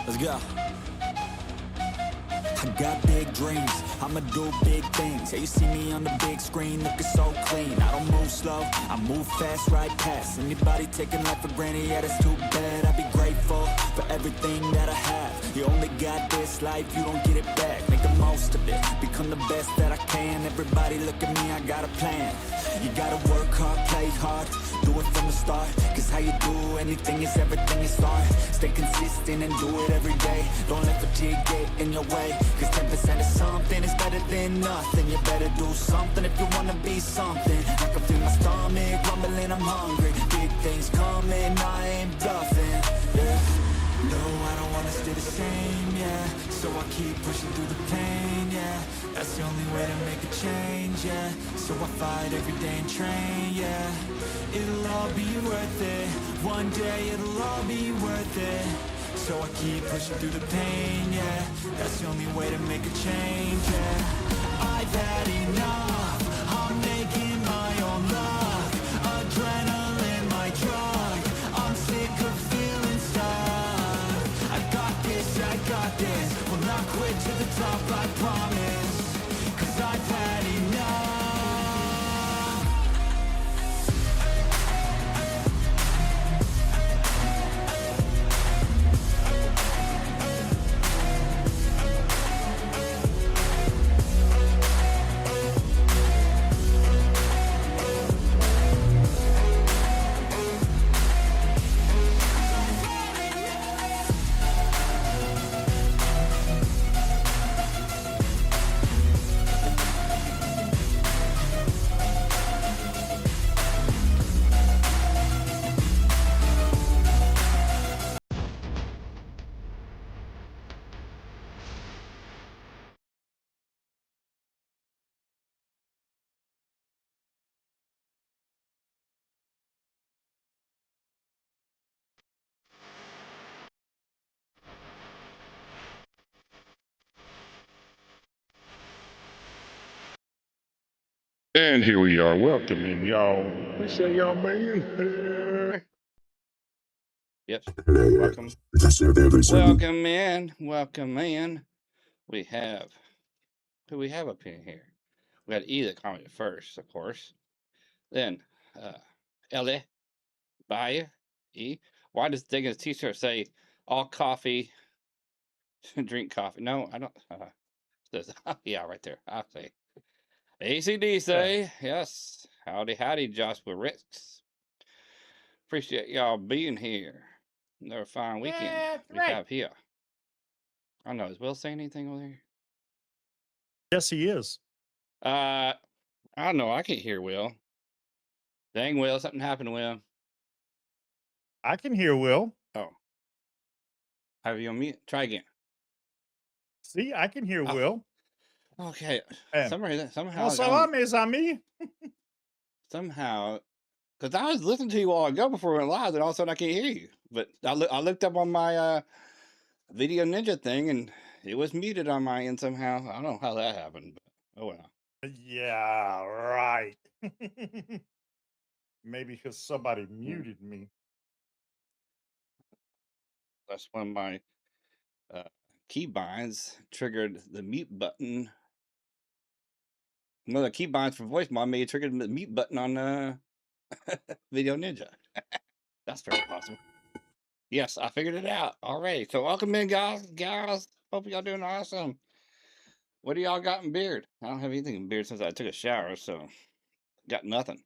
Let's go. I got big dreams, I'ma do big things. Yeah, you see me on the big screen looking so clean. I don't move slow, I move fast, right past anybody taking life for granted, yeah, that's too bad. I'd be grateful for everything that I have. You only got this life, you don't get it back. Make the most of it, become the best that I can. Everybody look at me, I got a plan. You gotta work hard, play hard, do it from the start. Cause how you do anything is everything you start. Stay consistent and do it every day. Don't let fatigue get in your way. Cause 10% of something is better than nothing. You better do something if you wanna be something. I can feel my stomach rumbling, I'm hungry. Big things coming, I ain't bluffing, yeah. No, I don't wanna stay the same, yeah. So I keep pushing through the pain, yeah. That's the only way to make a change, yeah. So I fight every day and train, yeah. It'll all be worth it. One day it'll all be worth it. So I keep pushing through the pain, yeah. That's the only way to make a change, yeah. I've had enough, I'm making my own luck. Adrenaline, my drug, I'm sick of feeling stuck. I got this, will not quit to the top, I promise. Cause I've had enough. And here we are. Welcome in, y'all. We say y'all, man. Yep. Welcome. Welcome in. Welcome in. We have who we have up in here. We had E that commented first, of course. Then Ellie, Bayou, E. Why does Dagan's t-shirt say all coffee drink coffee? No, I don't says, yeah, right there. I say ACD say, yes. Howdy, howdy, Joshua Ricks. Appreciate y'all being here. Another fine weekend we have here. I don't know. Is Will saying anything over there? Yes, he is. I don't know. I can't hear Will. Dang, Will, something happened, Will. I can hear Will. Oh. Have you on mute? Try again. See, I can hear Will. Okay. Somehow. Mes amis. Somehow, because I was listening to you all ago before we went live, and all of a sudden I can't hear you. But I looked up on my Video Ninja thing, and it was muted on my end somehow. I don't know how that happened, but oh well. Yeah, right. Maybe because somebody muted me. That's when my keybinds triggered the mute button. One of the keybinds for voicemail may have triggered the mute button on Video Ninja. That's very possible. Yes, I figured it out. All right. So welcome in, guys. Hope y'all doing awesome. What do y'all got in beard? I don't have anything in beard since I took a shower, so got nothing.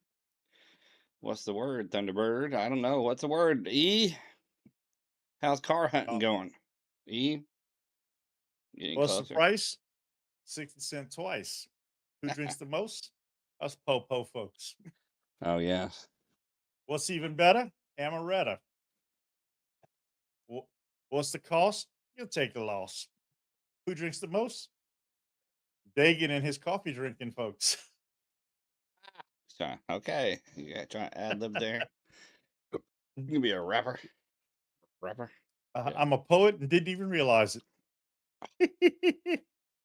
What's the word, Thunderbird? I don't know. What's the word? E? How's car hunting going? E? What's the price? 60 cents twice. Who drinks the most? Us po-po folks. Oh, yeah. What's even better? Amaretto. What's the cost? You'll take a loss. Who drinks the most? Dagan and his coffee drinking folks. Okay. You gotta try to ad lib there. You can be a rapper. Rapper. Yeah. I'm a poet and didn't even realize it.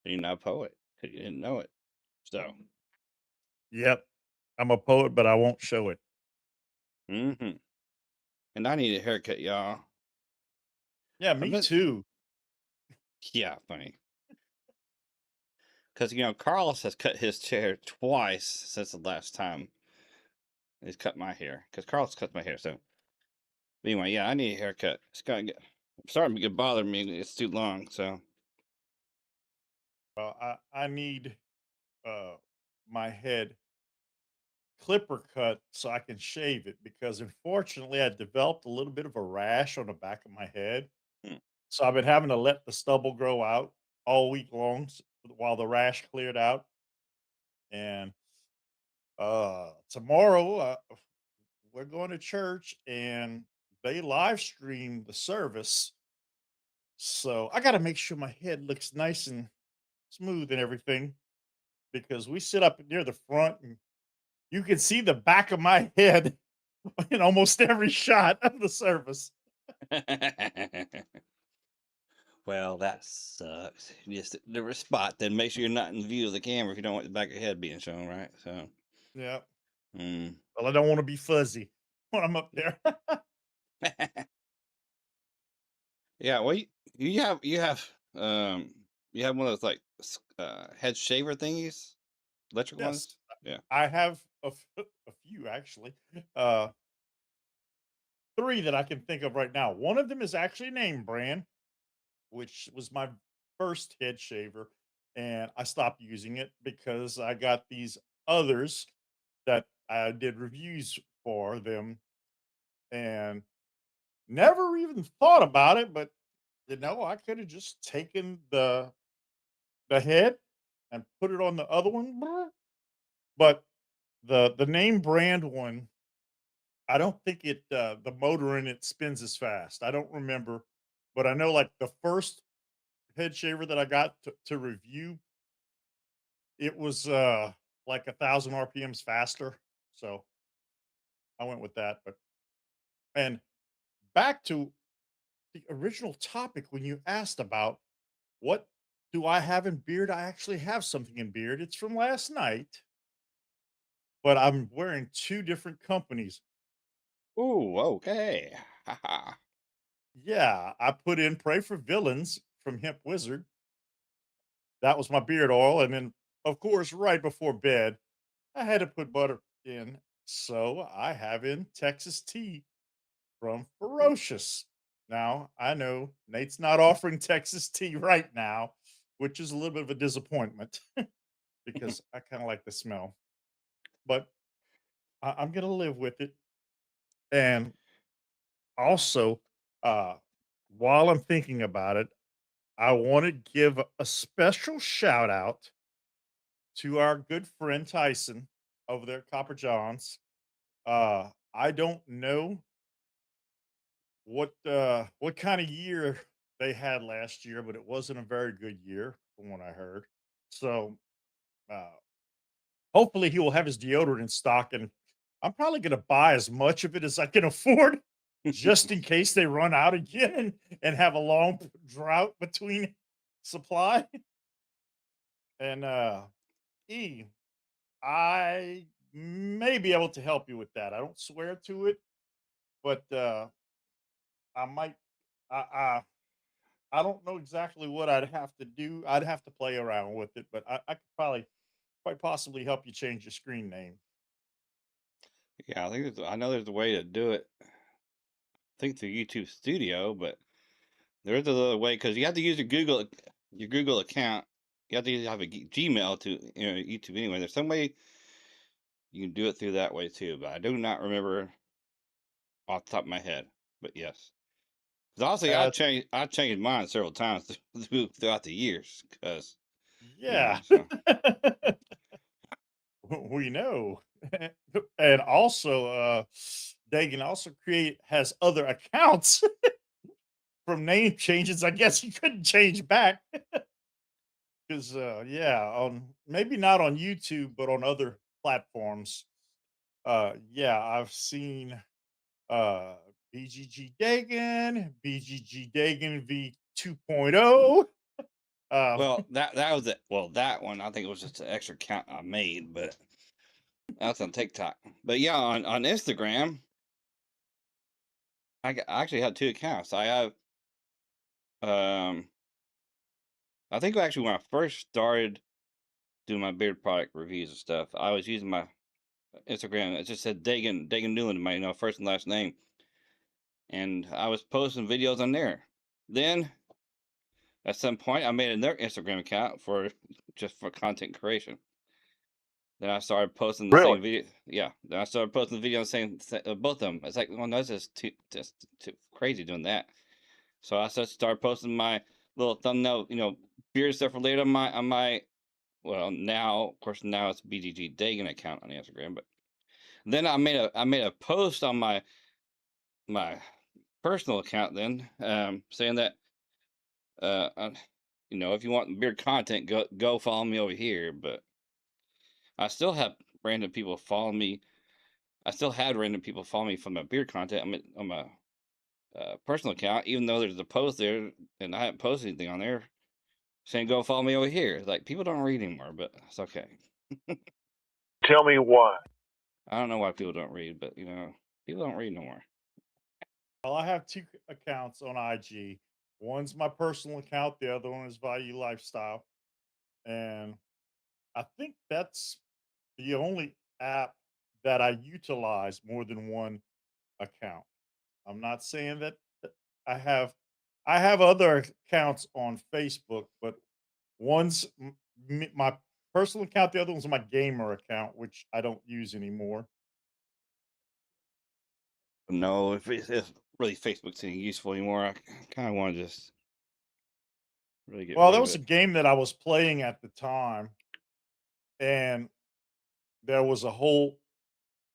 You're not a poet. You didn't know it. So. Yep. I'm a poet, but I won't show it. Mm-hmm. And I need a haircut, y'all. Yeah, me too. Yeah, funny. Because, Carlos has cut his chair twice since the last time he's cut my hair. Because Carlos cut my hair, so. But anyway, yeah, I need a haircut. It's starting to bother me. It's too long, so. Well, I need my head clipper cut so I can shave it because unfortunately I developed a little bit of a rash on the back of my head. Hmm. So I've been having to let the stubble grow out all week long while the rash cleared out. And tomorrow we're going to church and they live stream the service. So I got to make sure my head looks nice and smooth and everything because we sit up near the front and you can see the back of my head in almost every shot of the service. Well, that sucks. Just the spot. Then make sure you're not in view of the camera if you don't want the back of your head being shown, right? So. Yeah. Mm. Well, I don't want to be fuzzy when I'm up there. Yeah. Well, you have one of those like head shaver thingies, electric Yes, ones. Yeah. I have a few actually. Uh, three that I can think of right now. One of them is actually name brand, which was my first head shaver, and I stopped using it because I got these others that I did reviews for them and never even thought about it, but I could have just taken the head and put it on the other one. But the name brand one, I don't think the motor in it spins as fast. I don't remember, but I know like the first head shaver that I got to review, it was like 1,000 RPMs faster. So I went with that. But and back to the original topic when you asked about what do I have in beard? I actually have something in beard. It's from last night, but I'm wearing two different companies. Ooh. Okay. Haha. Yeah, I put in Pray for Villains from Hemp Wizard. That was my beard oil. And then, of course, right before bed, I had to put butter in. So I have in Texas tea from Ferocious. Now, I know Nate's not offering Texas tea right now, which is a little bit of a disappointment because I kind of like the smell. But I'm going to live with it. And also, uh, while I'm thinking about it, I want to give a special shout out to our good friend Tyson over there at Copper John's. I don't know what kind of year they had last year, but it wasn't a very good year from what I heard. So uh hopefully he will have his deodorant in stock and I'm probably gonna buy as much of it as I can afford just in case they run out again and have a long drought between supply. And E, I may be able to help you with that. I don't swear to it, but I might. I, I I don't know exactly what I'd have to do. I'd have to play around with it, but I could probably quite possibly help you change your screen name. Yeah, I know there's a way to do it. I think through YouTube Studio, but there's another way because you have to use your Google account. You have to have a Gmail to YouTube anyway. There's some way you can do it through that way too, but I do not remember off the top of my head. But yes, because honestly, Uh, I changed mine several times throughout the years because yeah, so we know. And also, Dagan also create has other accounts from name changes. I guess he couldn't change back because, yeah, on maybe not on YouTube, but on other platforms. Yeah, I've seen uh BGG Dagan, BGG Dagan V 2.0. well that was it. Well, that one I think it was just an extra account I made, but that's on TikTok. But yeah, on Instagram, I actually had two accounts. I have um I think actually when I first started doing my beard product reviews and stuff, I was using my Instagram. It just said Dagan Newland, my first and last name, and I was posting videos on there. Then at some point, I made another Instagram account for just for content creation. Then I started posting the Really? same video. Yeah, then I started posting the video saying both of them. It's like, well, no, that's just too crazy doing that. So I started posting my little thumbnail, beard stuff related on my. Well, now, of course, now it's BGG Dagan account on Instagram. But then I made a post on my personal account then, saying that if you want beard content, go follow me over here. But I still have random people follow me. I still had random people follow me from my beard content on my personal account, even though there's a post there and I haven't posted anything on there saying go follow me over here. Like, people don't read anymore, but it's okay. Tell me why. I don't know why people don't read, but people don't read no more. Well, I have two accounts on IG. One's my personal account, the other one is Bayoulifestyle. And I think that's the only app that I utilize more than one account. I'm not saying that I have I have other accounts on Facebook, but one's my personal account, the other one's my gamer account, which I don't use anymore. No, if really Facebook's any useful anymore, I kind of want to just really get Well, rid that of was a it. game that I was playing at the time, and there was a whole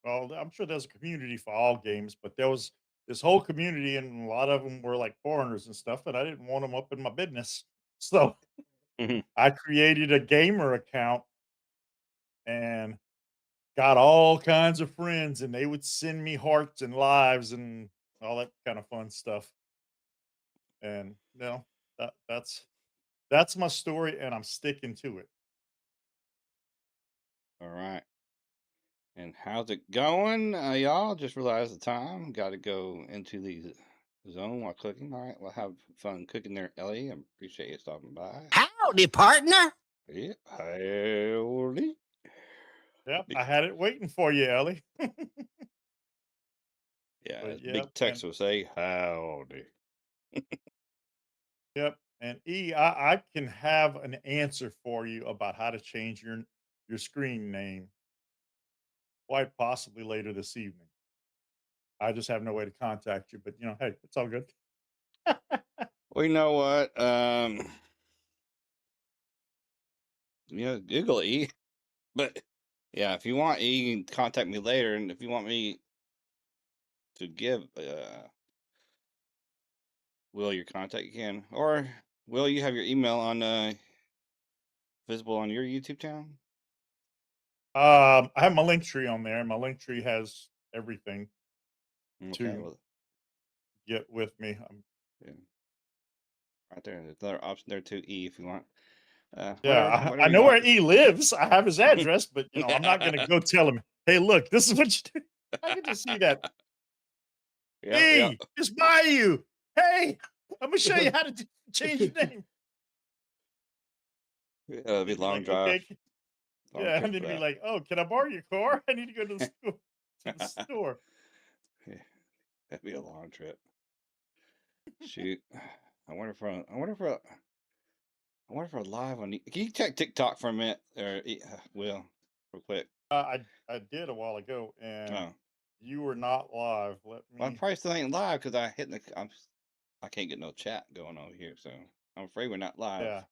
well, I'm sure there's a community for all games, but there was this whole community, and a lot of them were like foreigners and stuff, and I didn't want them up in my business. So Mhm. I created a gamer account and got all kinds of friends, and they would send me hearts and lives and all that kind of fun stuff. And that's my story, and I'm sticking to it. All right. And how's it going, y'all? Just realized the time. Got to go into the zone while cooking. All right. Well, have fun cooking there, Ellie. I appreciate you stopping by. Howdy, partner. Yeah. Howdy. Yep, Big, I had it waiting for you, Ellie. yeah, But as Big and Tex will say, howdy. yep, and I can have an answer for you about how to change your screen name quite possibly later this evening. I just have no way to contact you, but hey, it's all good. Well, you know what? Google E. But yeah, if you want E, you can contact me later. And if you want me to give Will your contact, you can. Or Will, you have your email on visible on your YouTube channel? I have my link tree on there. My link tree has everything Okay, to well, get with me. yeah, right there. There's another option there too. E, if you want. Yeah, I Whatever you know want. where E lives. I have his address, but I'm not gonna go tell him, "Hey, look, this is what you do." I can just see that. Yeah, yeah. E, it's Bayou. Hey, I'm gonna show you how to change your name. It'll be a He'd be long like, drive, "Okay." long Yeah, trip and then for he'd be that. like, "Oh, can I borrow your car? I need to go to the school to the store." Yeah, that'd be a long trip. Shoot, I wonder if we're live on. Can you check TikTok for a minute, or Will, real quick? I did a while ago, and Oh, you were not live. Let well, I me. probably still ain't live because I can't get no chat going over here, so I'm afraid we're not live. Yeah,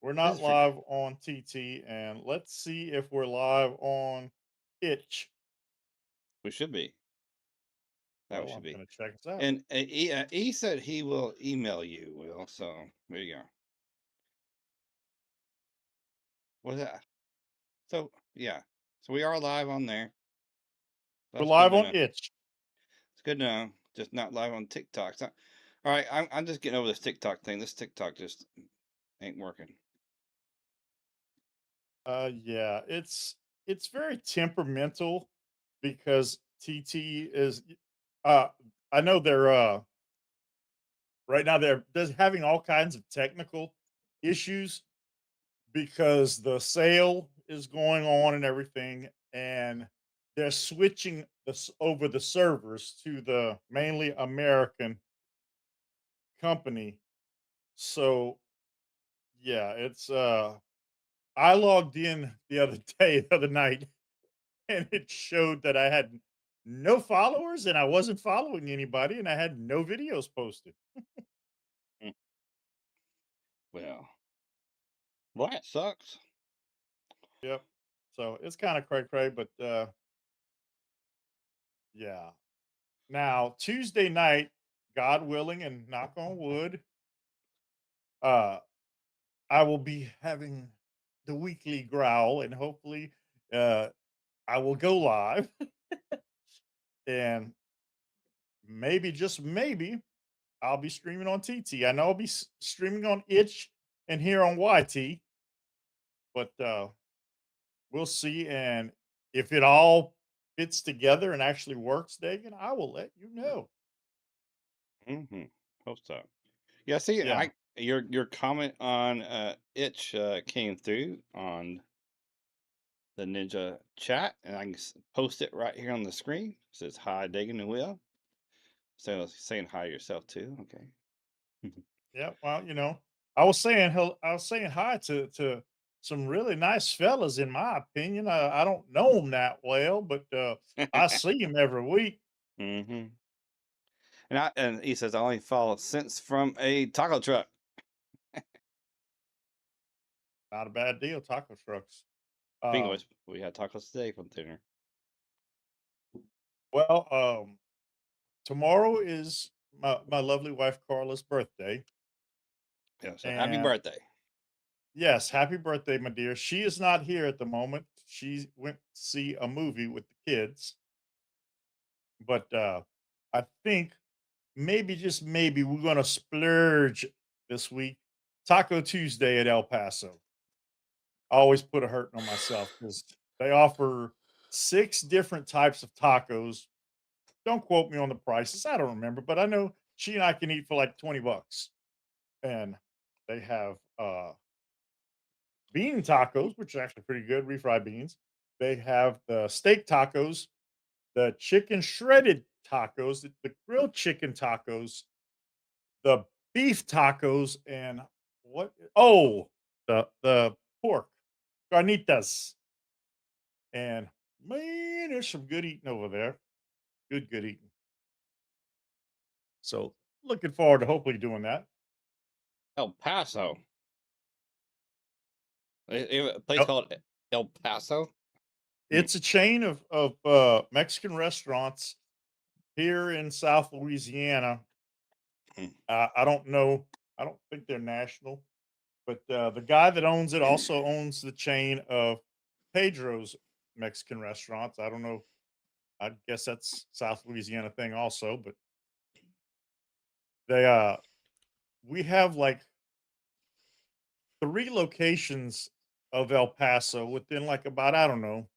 we're This not is free. live on TT, and let's see if we're live on Itch. We should be. That we Well, should I'm be. gonna check this out. And he said he will email you, Will. So there you go. What's that? So yeah. So we are live on there. We're That's good live to on know. Itch. It's good to know. Just not live on TikTok. So, all right, I'm just getting over this TikTok thing. This TikTok just ain't working. Yeah, it's very temperamental because TT is. Uh, I know they're right now they're having all kinds of technical issues because the sale is going on and everything, and they're switching over the servers to the mainly American company. So yeah, it's I logged in the other day, the other night, and it showed that I had no followers and I wasn't following anybody and I had no videos posted. Mm. Well, that sucks. Yep. So it's kind of cray cray, but yeah. Now Tuesday night, God willing and knock on wood, uh I will be having the weekly growl and hopefully uh I will go live and maybe just maybe I'll be streaming on TT. I know I'll be streaming on Itch and here on YT, but we'll see. And if it all fits together and actually works, Dagan, I will let you know. Mm-hmm. Hope so. Yeah, see, Yeah. your comment on itch came through on the Ninja chat, and I can post it right here on the screen. It says hi, Dagan and Will. So saying hi yourself too. Okay. Yeah. Well, I was saying I was saying hi to some really nice fellas, in my opinion. I don't know them that well, but I see them every week. Mm-hmm. And he says I only follow since from a taco truck. Not a bad deal, taco trucks. Bingo, Um, we had tacos today for dinner. well, tomorrow is my lovely wife Carla's birthday. Yeah, so happy And birthday. yes, happy birthday, my dear. She is not here at the moment. She went to see a movie with the kids. But I think maybe, just maybe, we're gonna splurge this week. Taco Tuesday at El Paso. I always put a hurting on myself because they offer 6 different types of tacos. Don't quote me on the prices. I don't remember, but I know she and I can eat for like $20. And they have bean tacos, which are actually pretty good, refried beans. They have the steak tacos, the chicken shredded tacos, the grilled chicken tacos, the beef tacos, and what? Oh, the pork carnitas. And man, there's some good eating over there. Good eating. So looking forward to hopefully doing that. El Paso. A place Yep. called El Paso. It's a chain of Mexican restaurants here in South Louisiana. Mm. I don't know. I don't think they're national, but the guy that owns it also owns the chain of Pedro's Mexican restaurants. I don't know. I guess that's South Louisiana thing also, but they we have like 3 locations of El Paso within like about, I don't know,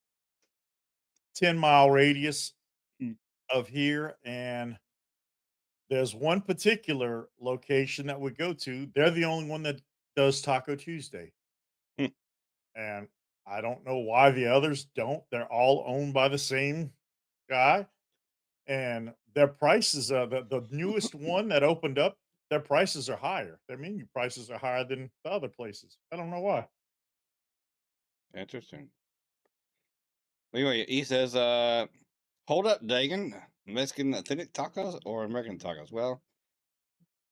10-mile radius Mm. of here, and there's one particular location that we go to. They're the only one that does Taco Tuesday. Mm. And I don't know why the others don't. They're all owned by the same guy, and their prices, the newest one that opened up, their prices are higher. Their menu prices are higher than the other places. I don't know why. Interesting. Anyway, he says, hold up, Dagan. Mexican authentic tacos or American tacos? Well,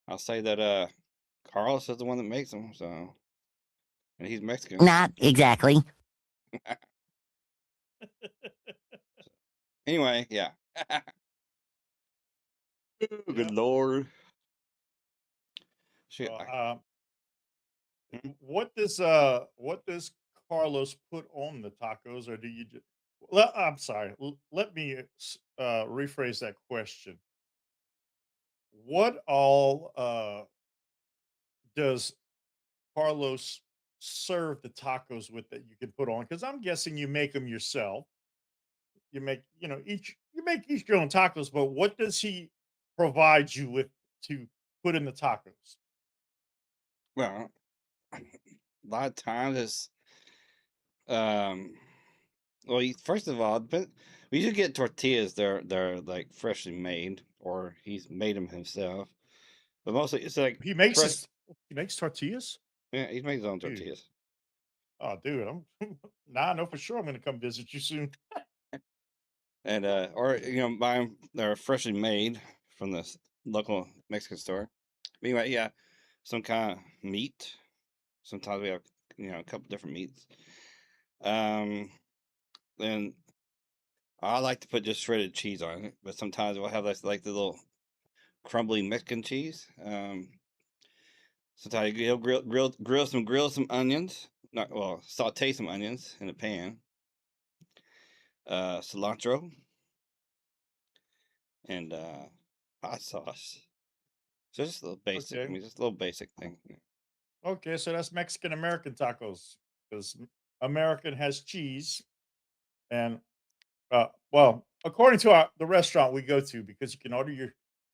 I'll say that Carlos is the one that makes them, so and he's Mexican. Not exactly. Anyway, yeah. Yeah. Good Lord. Shit. So, Mhm. what does Carlos put on the tacos, or do you just? Well, I'm sorry. Let me rephrase that question. What all does Carlos serve the tacos with that you can put on? Because I'm guessing you make them yourself. You make, you make each your own tacos, but what does he provide you with to put in the tacos? Well, a lot of times it's well, first of all, but we usually get tortillas. They're like freshly made, or he's made them himself. But mostly it's like fresh. He makes tortillas? Yeah, he's made his own Dude. tortillas. Oh, dude, I'm now I know for sure I'm gonna come visit you soon. And or buy them. They're freshly made from the local Mexican store. But anyway, yeah, some kind of meat. Sometimes we have a couple different meats. Um, then I like to put just shredded cheese on it, but sometimes we'll have like the little crumbly Mexican cheese. Sometimes you'll grill some onions. Not well, saute some onions in a pan. Cilantro and hot sauce. So just a little basic. I Okay. mean, just a little basic thing. Okay, so that's Mexican American tacos because American has cheese and well, according to the restaurant we go to, because you can order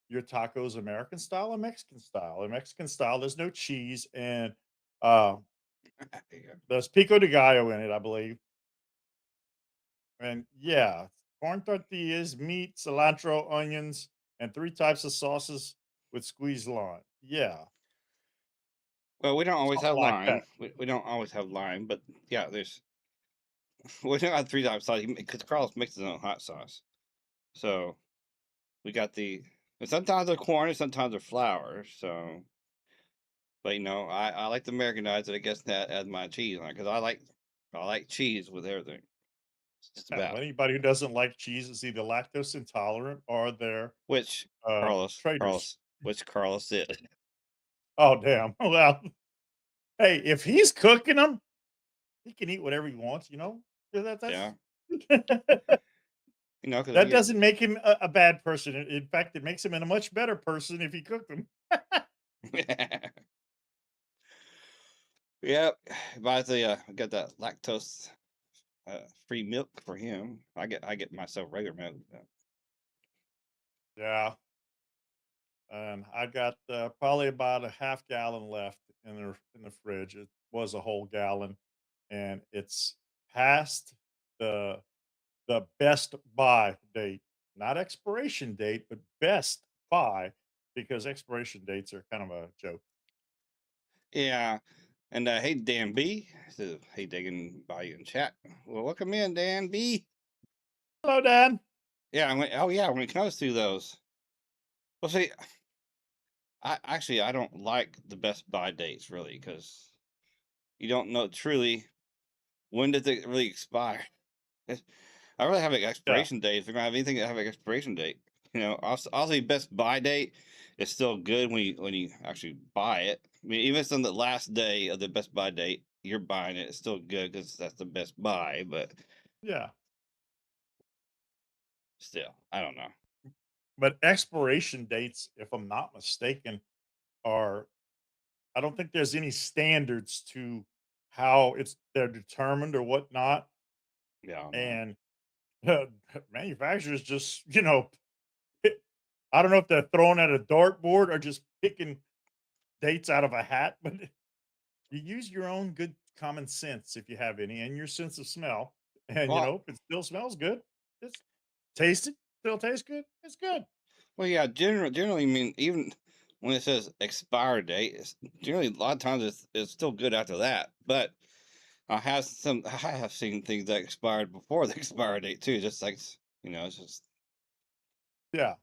your tacos American style and Mexican style. In Mexican style, there's no cheese and uh, Yeah. there's pico de gallo in it, I believe. And yeah, corn tortillas, meat, cilantro, onions, and three types of sauces with squeezed lime. Yeah, Well, we don't always something have like that. lime. We don't always have lime, but yeah, there's we don't have three types of sauce because Carlos makes his own hot sauce. So we got and sometimes they're corn and sometimes they're flour. So, but I like to Americanize it. I guess that add my cheese on it because I like cheese with everything. It's just Yeah, well, about anybody who doesn't like cheese is either lactose intolerant or they're which traitors. which Carlos did. Oh, damn. Well, hey, if he's cooking them, he can eat whatever he wants, you know? 'Cause Yeah, that's because we that get doesn't make him a bad person. In fact, it makes him a much better person if he cooked them. yep. Buys I got that lactose free milk for him. I get myself regular milk. Yeah. And I got probably about a half gallon left in the fridge. It was a whole gallon, and it's past the best buy date, not expiration date, but best buy because expiration dates are kind of a joke. Yeah. And hey Dan B says, hey Dagan Bayou in chat. Well, welcome in, Dan B. Hello, Dan. Yeah, when it comes to those. Well, see, I don't like the Best Buy dates really because you don't know truly when does it really expire. I really have an Yeah, expiration date. If you're gonna have anything that have an expiration date, also Best Buy date is still good when you actually buy it. I mean, even if it's on the last day of the Best Buy date, you're buying it. It's still good because that's the Best Buy. But yeah. still, I don't know. But expiration dates, if I'm not mistaken, are I don't think there's any standards to how they're determined or whatnot. Yeah, I don't know. And manufacturers just, I don't know if they're throwing at a dartboard or just picking dates out of a hat, but you use your own good common sense if you have any and your sense of smell. And Well, if it still smells good, it's taste it, still tastes good, it's good. yeah. Generally, I mean, even when it says expire date, it's generally a lot of times it's still good after that. But I have seen things that expired before the expiry date too. Just like it's just Yeah.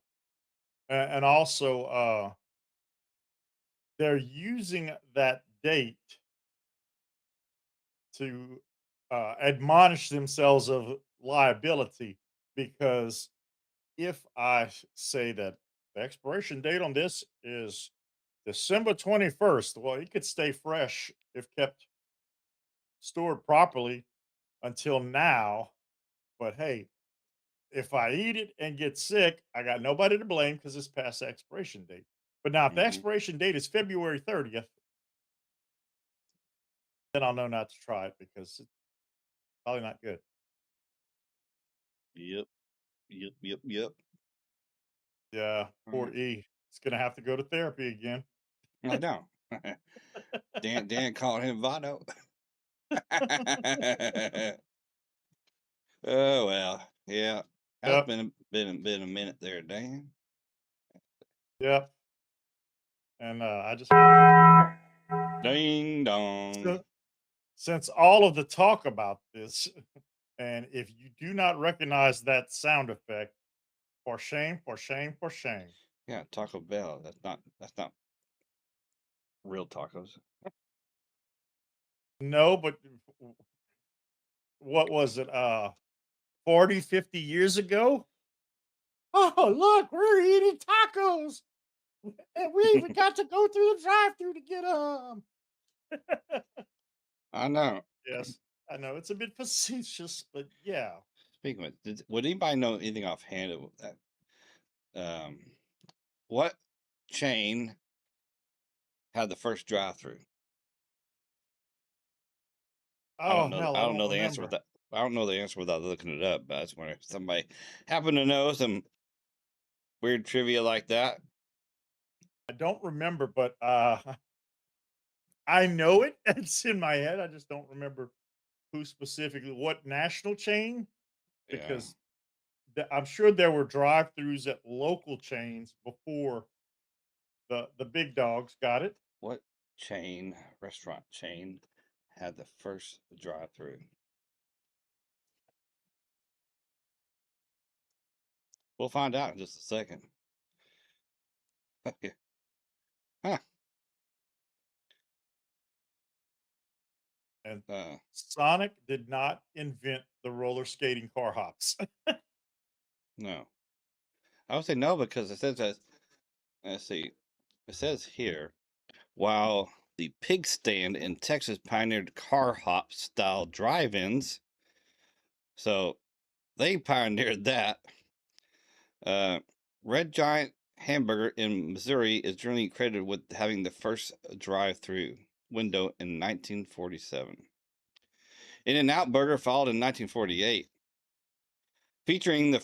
And also they're using that date to admonish themselves of liability because if I say that the expiration date on this is December 21st, well, it could stay fresh if kept stored properly until now. But hey, if I eat it and get sick, I got nobody to blame because it's past the expiration date. But now, if the hmm expiration date is February 30th, then I'll know not to try it because it's probably not good. yep, yep. Yeah, All poor right. E. It's gonna have to go to therapy again. I know. Dan called him Vado. Oh well, yeah. That's Yep. been a minute there, Dan. Yep. And I just Ding dong. so, since all of the talk about this, and if you do not recognize that sound effect, for shame, for shame, for shame. Yeah, Taco Bell. That's not real tacos. No, but what was it? 40, 50 years ago? Oh, look, we're eating tacos. And we even got to go through the drive-through to get them. I know. Yes, I know it's a bit facetious, but yeah. Speaking of, would anybody know anything offhand of that? What chain had the first drive-through? I don't Oh know. hell, I I don't don't know the answer remember. without. I don't know the answer without looking it up. But I just wonder if somebody happen to know some weird trivia like that. I don't remember, but I know it. It's in my head. I just don't remember who specifically, what national chain, Yeah. because I'm sure there were drive-throughs at local chains before the big dogs got it. What restaurant chain, had the first drive-through? We'll find out in just a second. Huh. And Uh, Sonic did not invent the roller skating car hops. no. I would say no because it says that. Let's see. It says here, while the pig stand in Texas pioneered car hop style drive-ins, so they pioneered that. Uh, Red Giant Hamburger in Missouri is generally credited with having the first drive-through window in 1947. In-N-Out Burger followed in 1948, featuring the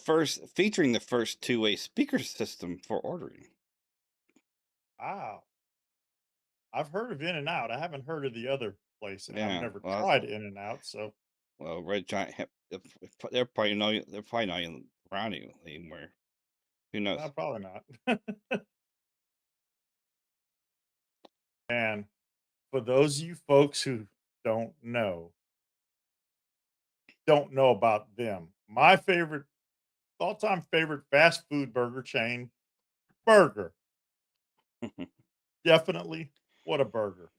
first two-way speaker system for ordering. Wow. I've heard of In-N-Out. I haven't heard of the other place, and I've Yeah, never well, tried In-N-Out, so Red Giant, they're probably not even around anymore. Who knows? probably not. And for those of you folks who don't know about them, my favorite all-time favorite fast food burger chain, Burger. Definitely, what a burger.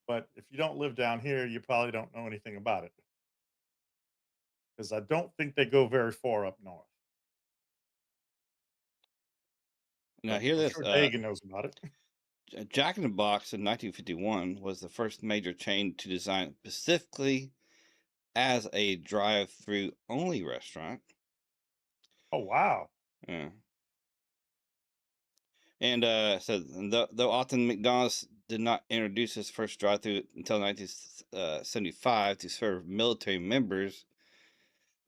But if you don't live down here, you probably don't know anything about it. Because I don't think they go very far up north. Now, But hear I'm this. sure Dagan knows about it. Jack in the Box in 1951 was the first major chain to design specifically as a drive-through only restaurant. Oh wow. Yeah. And so though often McDonald's did not introduce its first drive-through until 1975 to serve military members,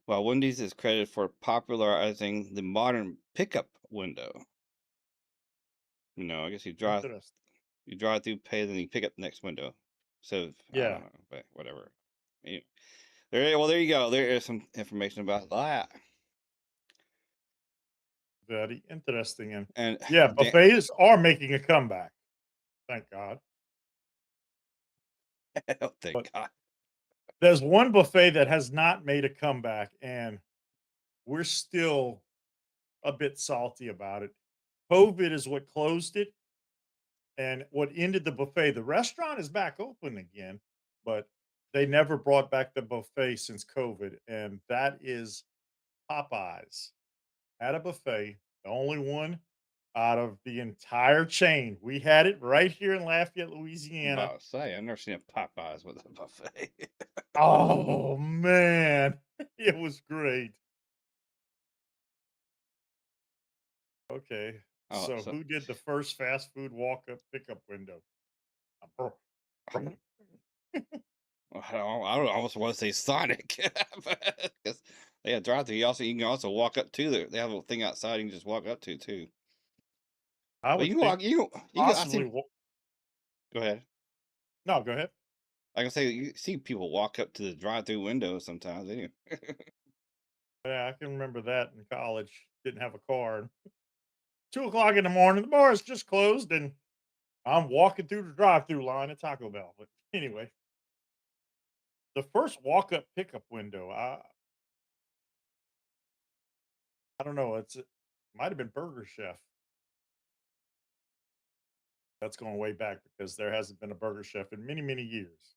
while Wendy's is credited for popularizing the modern pickup window. I guess Interesting. you drive through, pay, then you pick up the next window. So I don't Yeah. know, but whatever. Yeah. There you go. There is some information about that. Very interesting. And And yeah, Dan, buffets are making a comeback. Thank God. oh, thank But God. there's one buffet that has not made a comeback, and we're still a bit salty about it. COVID is what closed it and what ended the buffet. The restaurant is back open again, but they never brought back the buffet since COVID, and that is Popeyes. Had a buffet, the only one out of the entire chain. We had it right here in Lafayette, I'm Louisiana. about to say, I've never seen a Popeyes with a buffet. Oh man, it was great. Okay, Oh, so so who did the first fast food walk-up pickup window? I don't almost want to say Sonic, because they have drive-through. You can also walk up to there. They have a thing outside you can just walk up to too. I But would you can think walk. You can. I possibly think. Go ahead. No, go ahead. I can say you see people walk up to the drive-through window sometimes. Anyway. Yeah, I can remember that in college. Didn't have a car. And 2 o'clock in the morning, the bar is just closed, and I'm walking through the drive-through line at Taco Bell. But anyway, the first walk-up pickup window, I don't know. It might have been Burger Chef. That's going way back because there hasn't been a Burger Chef in many, many years.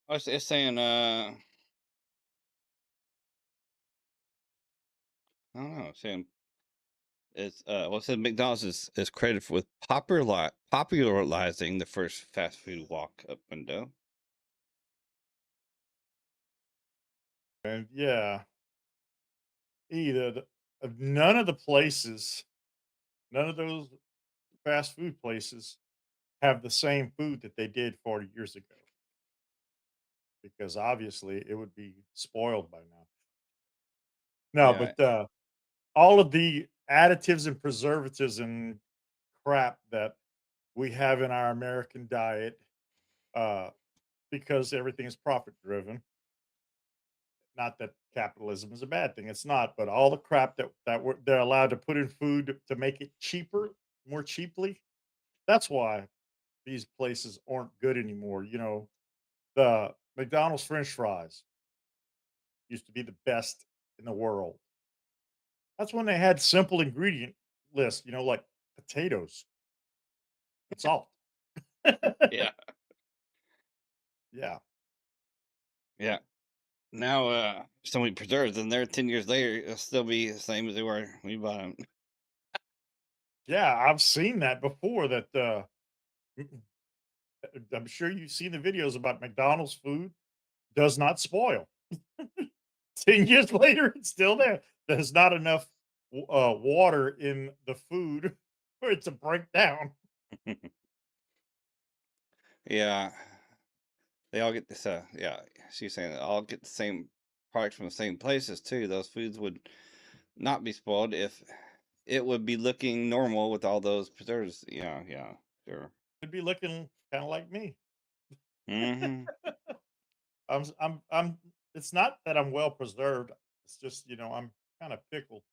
Oh, it's saying I don't know. It's saying it's well, it said McDonald's is credited with popularizing the first fast food walk-up window. And yeah, either none of the places, none of those fast food places have the same food that they did 40 years ago because obviously it would be spoiled by now. No, Yeah, but all of the additives and preservatives and crap that we have in our American diet, uh, because everything is profit driven. Not that capitalism is a bad thing; it's not. But all the crap they're allowed to put in food to make it cheaper, more cheaply. That's why these places aren't good anymore. You know, the McDonald's French fries used to be the best in the world. That's when they had simple ingredient lists, like potatoes and salt. yeah, Yeah. yeah. Now, so many preserves, and they're 10 years later, it'll still be the same as they were when you bought them. Yeah, I've seen that before that, mm, I'm sure you've seen the videos about McDonald's food does not spoil. 10 years later, it's still there. There's not enough water in the food for it to break down. Yeah, they all get this. Yeah, she's saying they all get the same products from the same places too. Those foods would not be spoiled if it would be looking normal with all those preservatives. Yeah, yeah, sure. It'd be looking kind of like me. Mm-hmm. I'm it's not that I'm well preserved. It's just, I'm kind of pickled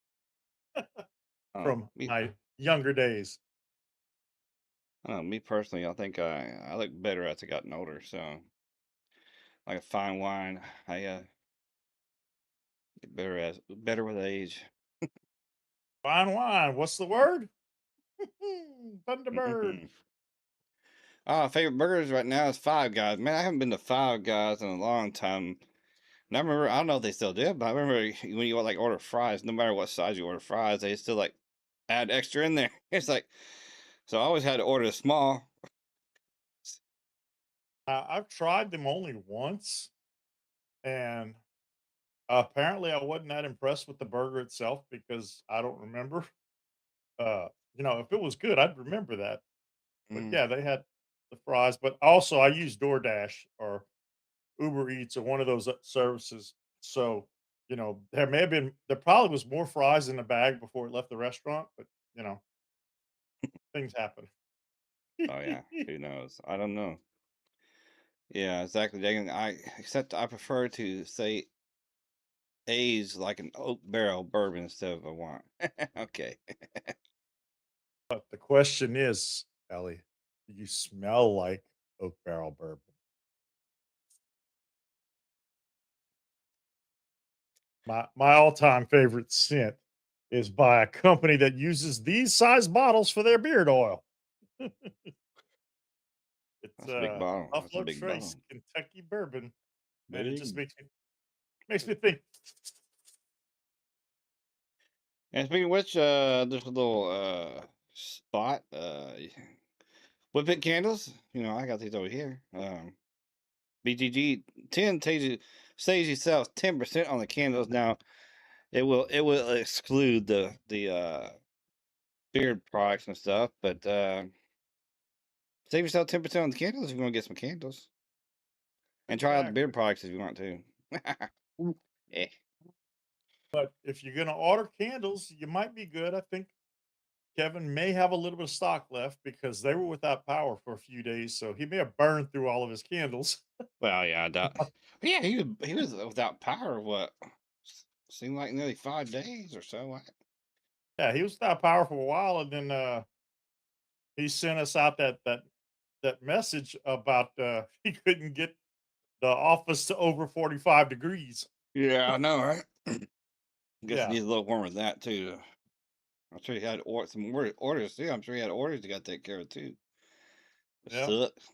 Oh, from my younger days. me personally, I think I look better as I gotten older. So, like a fine wine, I get better with age. Fine wine. What's the word? Thunderbird. Favorite burgers right now is Five Guys. Man, I haven't been to Five Guys in a long time. And I remember, I don't know if they still do, but I remember when you like order fries, no matter what size you order fries, they still like add extra in there. It's like, so I always had to order the small. I've tried them only once, and apparently I wasn't that impressed with the burger itself because I don't remember. If it was good, I'd remember that. But Mm, yeah, they had the fries. But also, I use DoorDash or Uber Eats or one of those services. So, there probably was more fries in the bag before it left the restaurant, but things happen. oh yeah, who knows? I don't know. Yeah, exactly. Dagan. Except I prefer to say age like an oak barrel bourbon instead of a wine. Okay. But the question is, Ellie, do you smell like oak barrel bourbon? My all-time favorite scent is by a company that uses these size bottles for their beard oil. It's That's a big bottle. That's a Buffalo big Trace bottle. Kentucky bourbon, and it just Big. makes me think. And speaking of which, there's a little spot. Whippet candles. I got these over here. BGG 10 saves you sell 10% on the candles. Now it will exclude the beard products and stuff, but save yourself 10% on the candles if you want to get some candles. And try out the beard Exactly. products if you want to. Yeah. But if you're gonna order candles, you might be good. I think Kevin may have a little bit of stock left because they were without power for a few days, so he may have burned through all of his candles. Well, yeah, I doubt. Yeah, he was without power. What seemed like nearly 5 days or so. Yeah, he was without power for a while, and then he sent us out that message about he couldn't get the office to over 45 degrees. Yeah, I know, right? Guess it Yeah, needs a little warmer than that too. I'm sure he had some orders too. I'm sure he had orders to got to take care of too. It yeah. sucks.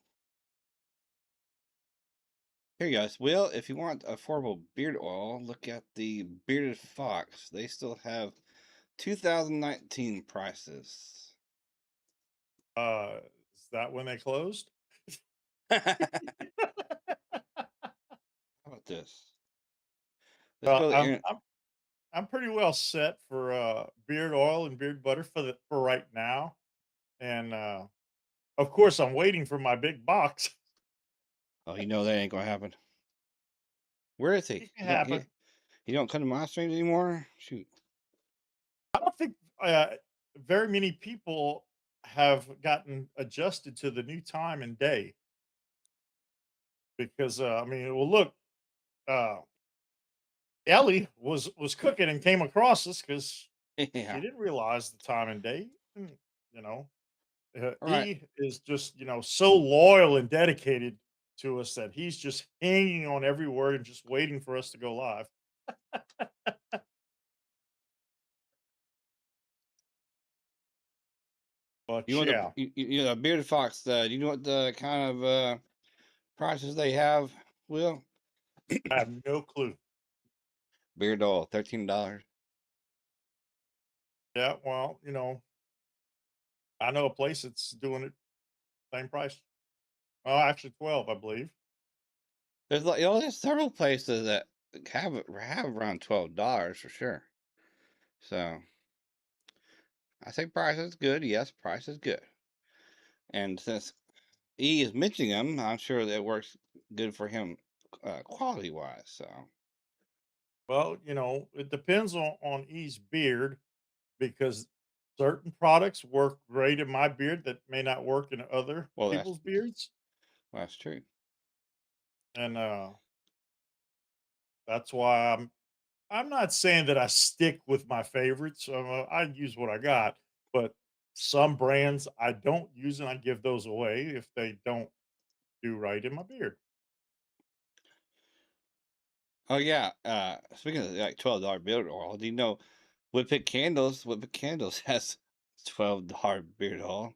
Here, guys. Well, if you want affordable beard oil, look at the Bearded Fox. They still have 2019 prices. Is that when they closed? How about this? Let's Well, go to Aaron. I'm pretty well set for beard oil and beard butter for right now, and of course I'm waiting for my big box. Oh, you know that ain't gonna happen. Where is he? It can happen. He don't come to my streams anymore. Shoot. I don't think uh, very many people have gotten adjusted to the new time and day because I mean, well, look, uh, Ellie was cooking and came across us because Yeah. she didn't realize the time and day. And, you know, All right. E is just so loyal and dedicated to us that he's just hanging on every word and just waiting for us to go live. But You want the yeah, Bearded Fox? Do you know what the kind of prices they have? Will I have no clue. beard oil $13. Yeah, well, I know a place that's doing it same price. Oh, actually 12, I believe. There's several places that have around $12 for sure. So I say price is good. Yes, price is good. And since E is mentioning them, I'm sure that works good for him quality wise. So Well, it depends on E's beard because certain products work great in my beard that may not work in other well, people's beards. that's true. And that's why I'm not saying that I stick with my favorites. I use what I got, but some brands I don't use and I give those away if they don't do right in my beard. Oh yeah. Speaking of like $12 beard oil, do you know Whippet Candles? Whippet Candles has $12 beard oil.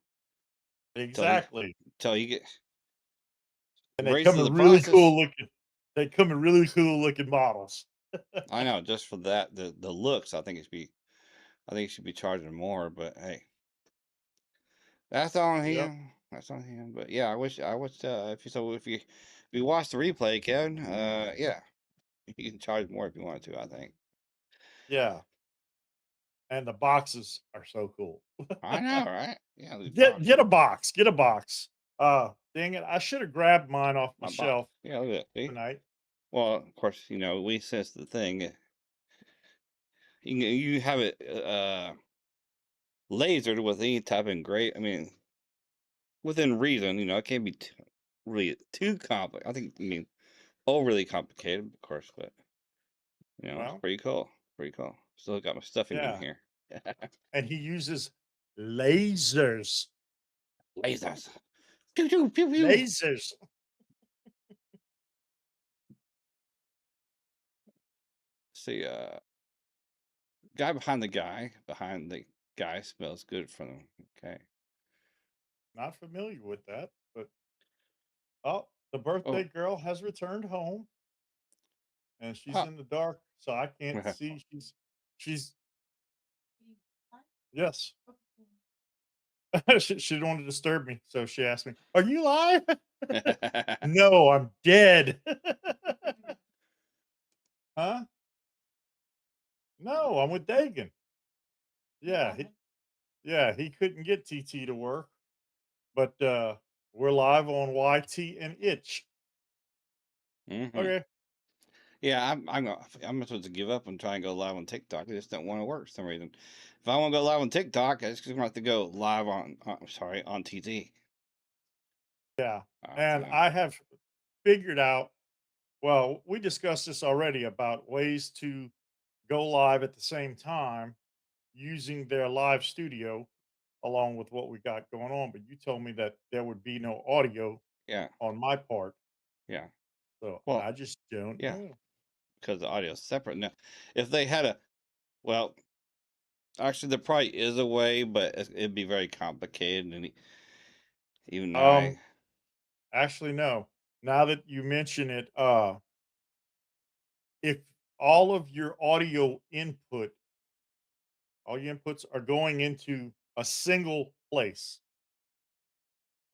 Till you Exactly. till you get And they come raises the in really prices. cool looking. They come in really cool looking bottles. I know, just for that, the looks, I think it should be charging more. But hey, that's on Yep. him. That's on him. But yeah, I wish if you watch the replay, Kevin, yeah, you can charge more if you want to. I think. Yeah. And the boxes are so cool. I know, right? Yeah, these Get boxes. a box. Get a box. Dang it. I should have grabbed mine off my My box. shelf Yeah, look at that. See? tonight. Well, of course, we sense the thing. You have it lasered with any type of engrave. I mean, within reason. It can't be really too complex. I mean, overly complicated, of course, but it's Well, pretty cool. Pretty cool. Still got my stuffing in yeah. here. And he uses lasers. Lasers. Pew pew pew pew. Lasers. See, guy behind the guy smells good from him. Okay. Not familiar with that, but oh, the Oh, birthday girl has returned home and she's ah. in the dark, so I can't see. She's yes. She didn't want to disturb me, so she asked me, "Are you live?" No, I'm dead. Huh? No, I'm with Dagan. Yeah, he couldn't get TT to work, but we're live on YT and Itch. hmm Okay. Yeah, I'm supposed to give up and try and go live on TikTok. I just don't want to work for some reason. If I want to go live on TikTok, I just gonna have to go live on sorry, on TT. Yeah. And Yeah. I have figured out, well, we discussed this already about ways to go live at the same time using their live studio along with what we got going on. But you told me that there would be no audio Yeah. on my part. Yeah. So Well, I just don't yeah, know. because the audio is separate now. If they had a well, actually, there probably is a way, but it'd be very complicated, and even Um, I, Actually, no. Now that you mention it, if all of your audio input, all your inputs are going into a single place,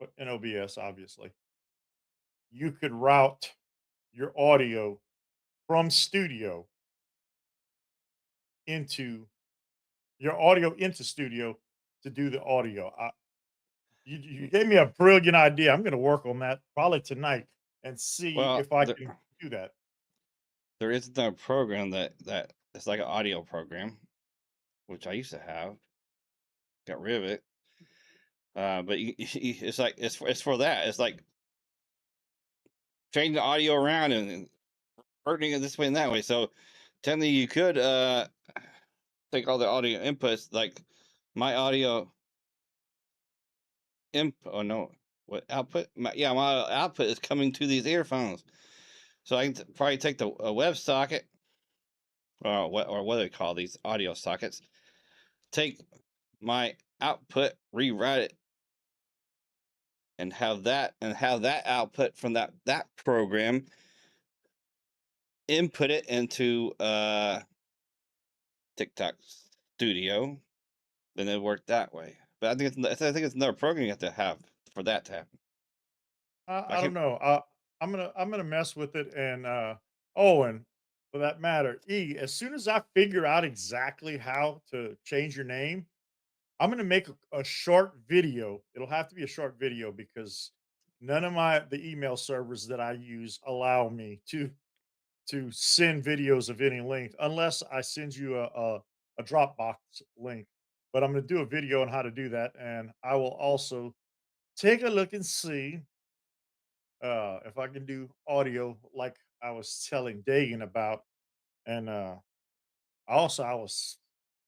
but in OBS, obviously, you could route your audio from studio into your audio into studio to do the audio. You gave me a brilliant idea. I'm going to work on that probably tonight and see well, if I can do that. there is no program that it's like an audio program, which I used to have. Got rid of it. But it's like it's for that. It's like changing the audio around and hurting it this way and that way. So technically, you could take all the audio inputs, like my audio input. Oh no, what output? My output is coming to these earphones. So I can probably take the a web socket, or what do they call these audio sockets? Take my output, rewrite it, and have that output from that program input it into TikTok Studio, then it worked that way. But I think it's another program you have to have for that to happen. I I don't can know. I'm gonna mess with it and oh, and for that matter, E, as soon as I figure out exactly how to change your name, I'm gonna make a short video. It'll have to be a short video because none of the email servers that I use allow me to send videos of any length unless I send you a Dropbox link. But I'm gonna do a video on how to do that, and I will also take a look and see if I can do audio like I was telling Dagan about. And also I was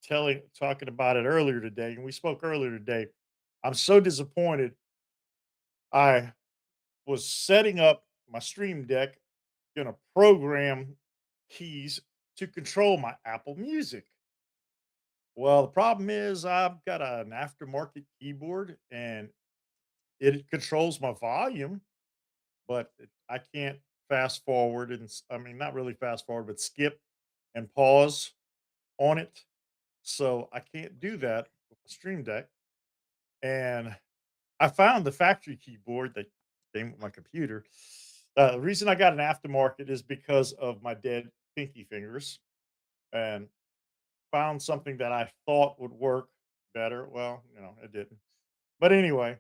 talking about it earlier today, and we spoke earlier today. I'm so disappointed. I was setting up my stream deck, gonna program keys to control my Apple Music. Well, the problem is I've got an aftermarket keyboard and it controls my volume, but I can't fast forward and I mean, not really fast forward, but skip and pause on it. So I can't do that with the Stream Deck. And I found the factory keyboard that came with my computer. The reason I got an aftermarket is because of my dead pinky fingers, and found something that I thought would work better. Well, it didn't. But anyway,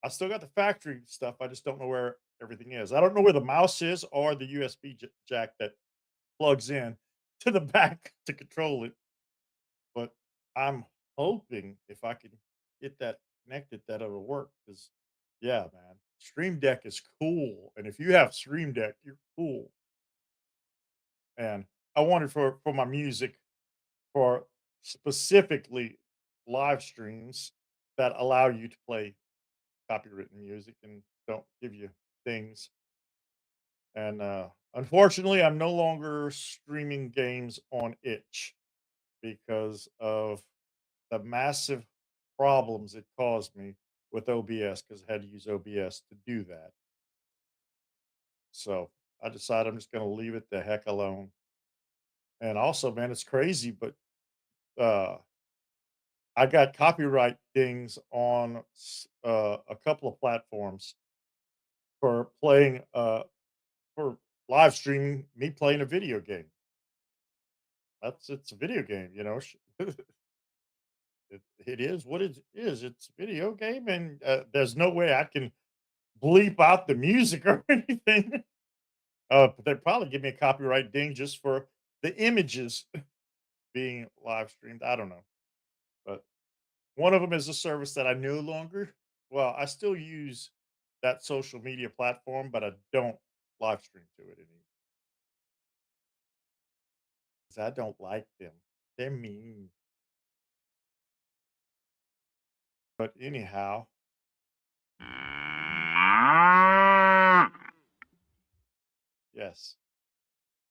I still got the factory stuff. I just don't know where everything is. I don't know where the mouse is or the USB jack that plugs in to the back to control it. But I'm hoping if I can get that connected, that it'll work. Because, yeah, man, Stream Deck is cool. And if you have Stream Deck, you're cool. And I wanted for my music, for specifically live streams that allow you to play copywritten music and don't give you things. And unfortunately, I'm no longer streaming games on itch because of the massive problems it caused me with OBS because I had to use OBS to do that. So I decided I'm just going to leave it the heck alone. And also, man, it's crazy, but uh, I got copyright things on a couple of platforms for playing for live streaming me playing a video game. It's a video game, it is what it is. It's a video game, and there's no way I can bleep out the music or anything. But they'd probably give me a copyright ding just for the images being live streamed. I don't know. But one of them is a service that I no longer, well, I still use that social media platform, but I don't live stream to it anymore. 'Cause I don't like them. They're mean. But anyhow, yes,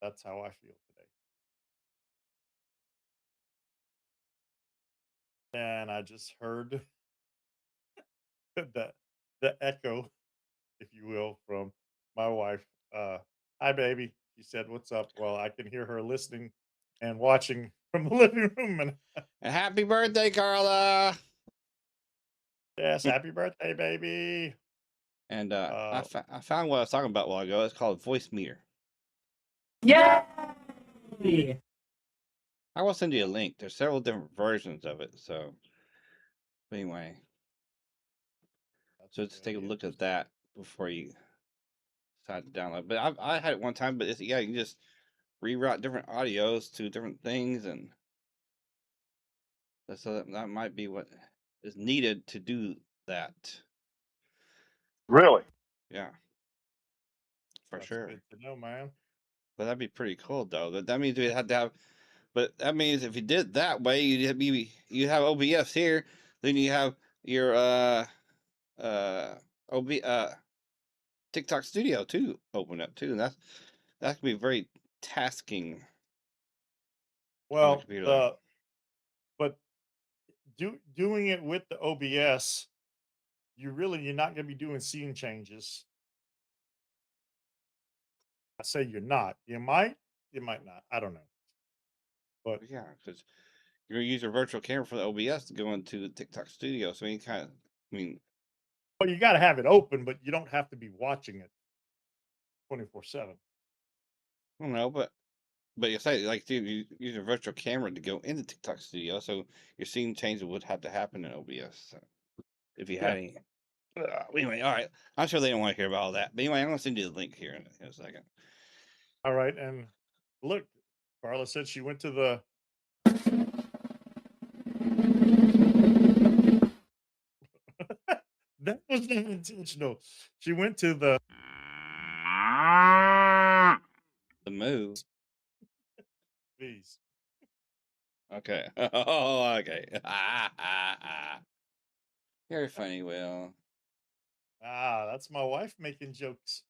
that's how I feel today. And I just heard the the echo, if you will, from my wife. Hi, baby. She said, "What's up?" Well, I can hear her listening and watching from the living room. And Happy birthday, Carla! yes, happy birthday, baby. And I Uh, found what I was talking about a while ago. It's called Voice Meter. Yay! I will send you a link. There's several different versions of it. So anyway, so just take a look at that before you decide to download. But I had it one time, but it's, yeah, you can just reroute different audios to different things, and so that might be what is needed to do that. Really? Yeah, for That's sure. good to know, man. But that'd be pretty cool, though. That means we had to have. But that means if you did it that way, you have OBS here, then you have your OB TikTok Studio too open up too, and that can be very tasking on the Well, computer there. but doing it with the OBS, you're not going to be doing scene changes. I say you're not. You might not. I don't know. But Yeah, because you're gonna use your virtual camera for the OBS to go into TikTok Studio, so you kind of, I mean, well, you got to have it open, but you don't have to be watching it 24/7. I don't know, but you say like dude, you use your virtual camera to go into TikTok Studio, so your scene changes would have to happen in OBS. So if you had Yeah. any. Anyway, all right. I'm sure they don't want to hear about all that. But anyway, I'm going to send you the link here in a second. All right. And look, Carla said she went to the. That was not intentional. She went to the. The move. Please. Okay. Oh, okay. You're funny, Will. That's my wife making jokes.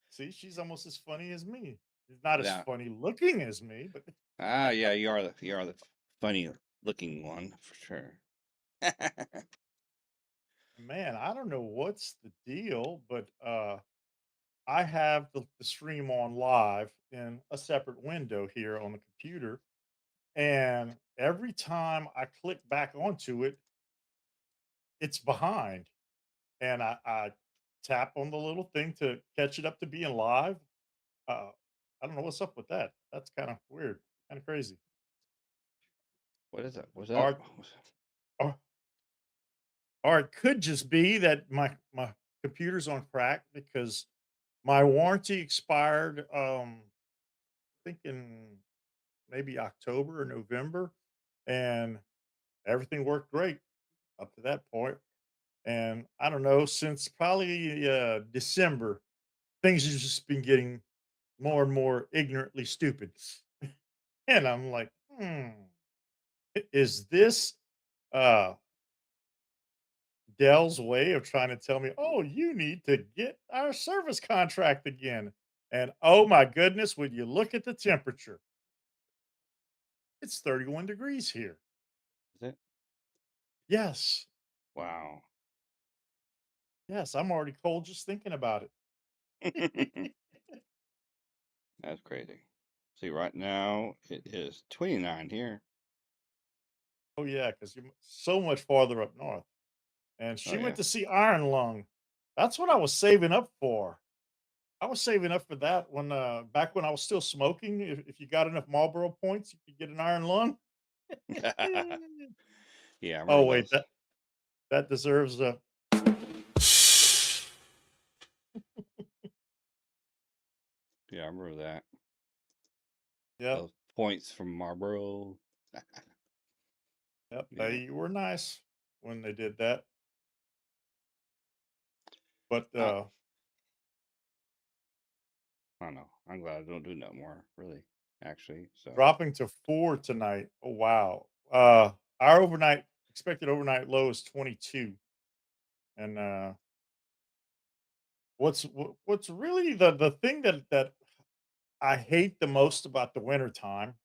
See, she's almost as funny as me. She's not as Yeah. funny looking as me, but Yeah, you are the funny looking one for sure. man, I don't know what's the deal, but I have the stream on live in a separate window here on the computer. And every time I click back onto it, it's behind. And I tap on the little thing to catch it up to being live. I don't know what's up with that. That's kind of weird, kind of crazy. What is that? What's that? Or, or, or it could just be that my computer's on crack because my warranty expired. Thinking maybe October or November, and everything worked great up to that point. And I don't know, since probably December, things have just been getting more and more ignorantly stupid. And I'm like, is this uh, Dell's way of trying to tell me, oh, you need to get our service contract again? And oh my goodness, when you look at the temperature, it's 31 degrees here. Is it? Yes. Wow. Yes, I'm already cold just thinking about it. That's crazy. See, right now it is 29 here. Oh, yeah, because you're so much farther up north. And Oh, she yeah. went to see Iron Lung. That's what I was saving up for. I was saving up for that when back when I was still smoking. If you got enough Marlboro points, you could get an Iron Lung. Yeah, I Oh, remember wait, those. that deserves a. Yeah, I remember that. Yep. Those points from Marlboro. Yep. Yeah. They were nice when they did that. But I don't know. I'm glad I don't do that more, really, actually. So dropping to 4 tonight. Oh wow. Our expected overnight low is 22. And what's really the thing that I hate the most about the winter time,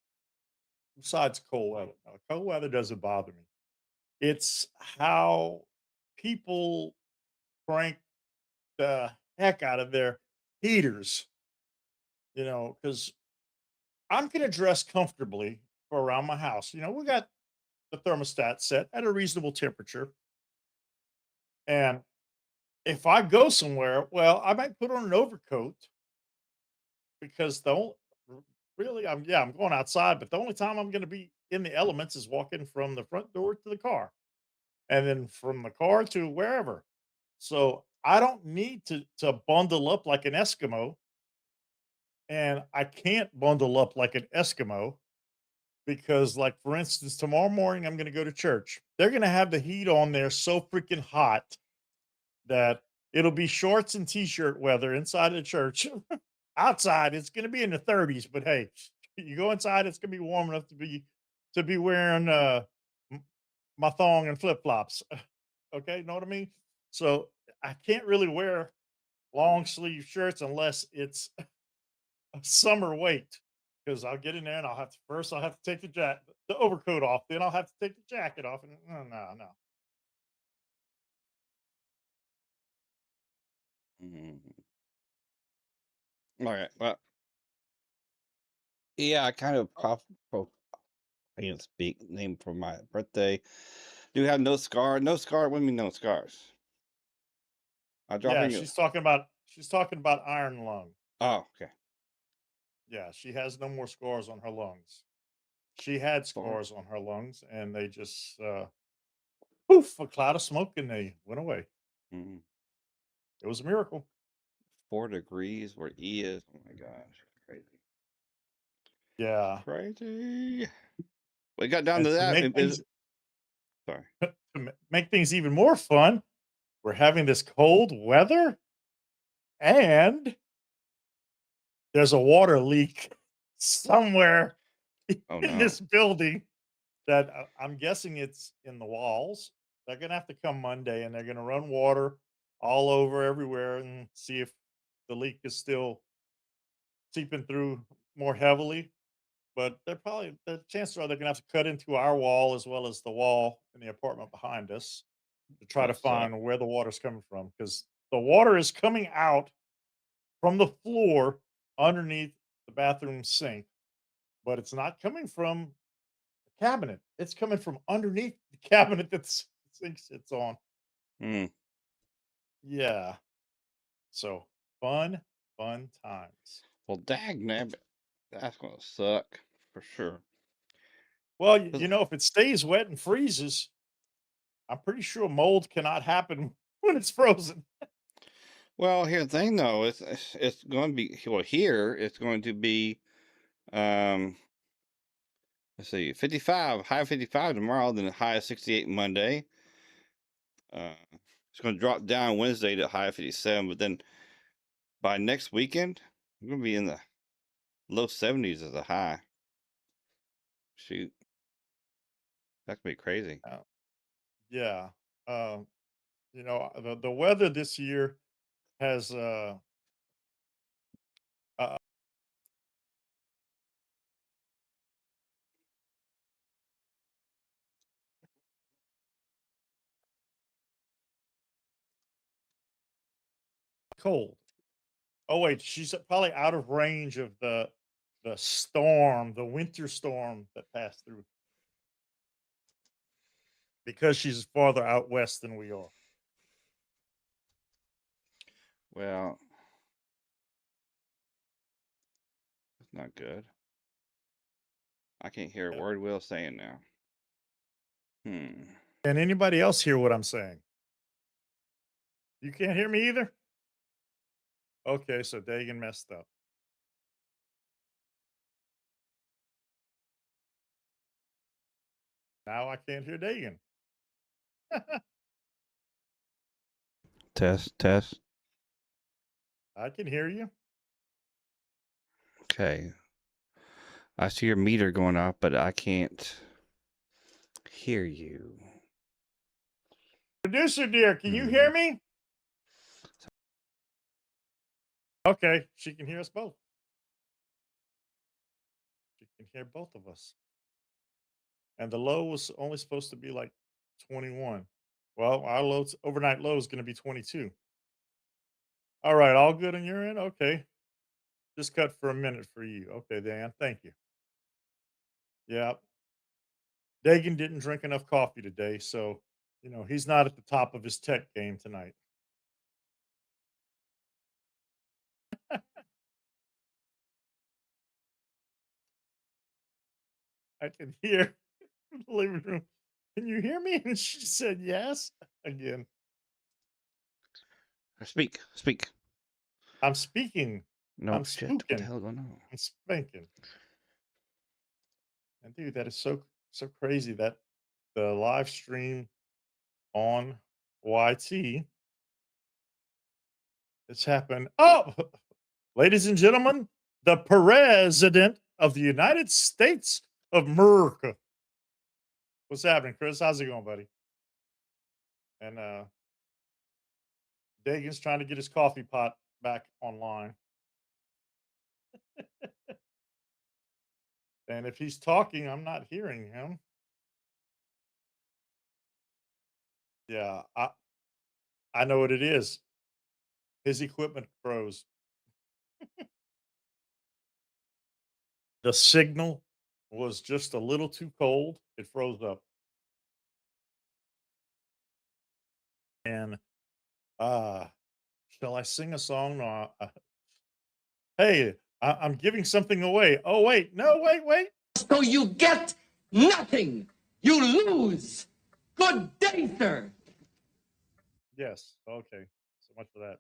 besides cold weather. Now, cold weather doesn't bother me. It's how people crank the heck out of their heaters, because I'm going to dress comfortably for around my house. We got the thermostat set at a reasonable temperature. And if I go somewhere, well, I might put on an overcoat because really, I'm going outside, but the only time I'm going to be in the elements is walking from the front door to the car and then from the car to wherever. So I don't need to bundle up like an Eskimo, and I can't bundle up like an Eskimo because, like, for instance, tomorrow morning I'm going to go to church. They're going to have the heat on there so freaking hot that it'll be shorts and t-shirt weather inside of the church. Outside, it's going to be in the 30s, but hey, you go inside, it's going to be warm enough to be wearing m- my thong and flip flops. Okay, know what I mean? So I can't really wear long sleeve shirts unless it's a summer weight because I'll get in there and I'll have to take the overcoat off, then I'll have to take the jacket off, and no, no, no. mm. All right. Well, yeah, I kind of I can't speak name for my birthday. Do have no scar? No scar. What do you mean no scars? I'm Yeah, dropping you. she's talking about iron lung. Oh, okay. Yeah, she has no more scars on her lungs. She had Four, scars on her lungs, and they just poof, a cloud of smoke, and they went away. mm, It was a miracle. 4 degrees where E is. Oh my gosh, crazy, Yeah, crazy. We got down and to to that. make things Sorry. make things even more fun, we're having this cold weather, and there's a water leak somewhere Oh in no. this building that I'm guessing it's in the walls. They're gonna have to come Monday, and they're gonna run water all over everywhere and see if the leak is still seeping through more heavily. But the chances are they're gonna have to cut into our wall as well as the wall in the apartment behind us to try That to sucks. find where the water's coming from because the water is coming out from the floor underneath the bathroom sink, but it's not coming from the cabinet. It's coming from underneath the cabinet that the sink sits on. Mm. Yeah. So fun, fun times. Well, dag nabbit. That's gonna suck for sure. Well, 'Cause- if it stays wet and freezes, I'm pretty sure mold cannot happen when it's frozen. Well, here's the thing though. It's going to be well here. It's going to be um. Let's see, 55, high of 55 tomorrow, then a high of 68 Monday. It's going to drop down Wednesday to high of 57, but then by next weekend, we're going to be in the low 70s as a high. Shoot, that could be crazy. Uh, yeah. Um, the weather this year has uh cold. Oh wait, she's probably out of range of the winter storm that passed through because she's farther out west than we are. Well, that's not good. I can't hear a Yeah. word Will's saying now. Hmm. Can anybody else hear what I'm saying? You can't hear me either? Okay, so Dagan messed up. Now I can't hear Dagan. Test. I can hear you. Okay. I see your meter going up, but I can't hear you. Producer dear, can you hear me? Okay, she can hear us both. She can hear both of us. And the low was only supposed to be like 21. Well, our overnight low is going to be 22. All right, all good on your end? Okay. Just cut for a minute for you. Okay, Dan, thank you. Yeah. Dagan didn't drink enough coffee today, so, he's not at the top of his tech game tonight. I can hear in the living room. Can you hear me? And she said yes again. Speak. I'm speaking. No I'm shit. What the spooking. hell going on? I'm spanking. And dude, that is so crazy that the live stream on YT it's happened. Oh, ladies and gentlemen, the president of the United States of America. What's happening, Chris? How's it going, buddy? And Dagan's trying to get his coffee pot back online. And if he's talking, I'm not hearing him. Yeah, I know what it is. His equipment froze. The signal was just a little too cold. It froze up. And shall I sing a song? Hey, I'm giving something away. Oh, wait. No, wait. So you get nothing. You lose. Good day, sir. Yes. Okay. So much for that.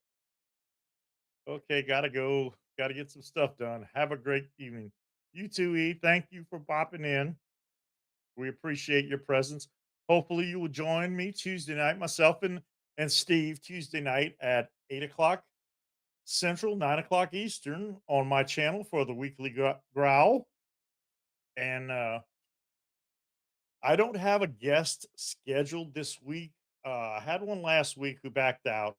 Okay. Gotta go. Gotta get some stuff done. Have a great evening. You too, E. Thank you for popping in. We appreciate your presence. Hopefully, you will join me Tuesday night, myself and Steve, Tuesday night at 8 o'clock Central, 9 o'clock Eastern on my channel for the weekly growl. And I don't have a guest scheduled this week. I had one last week who backed out.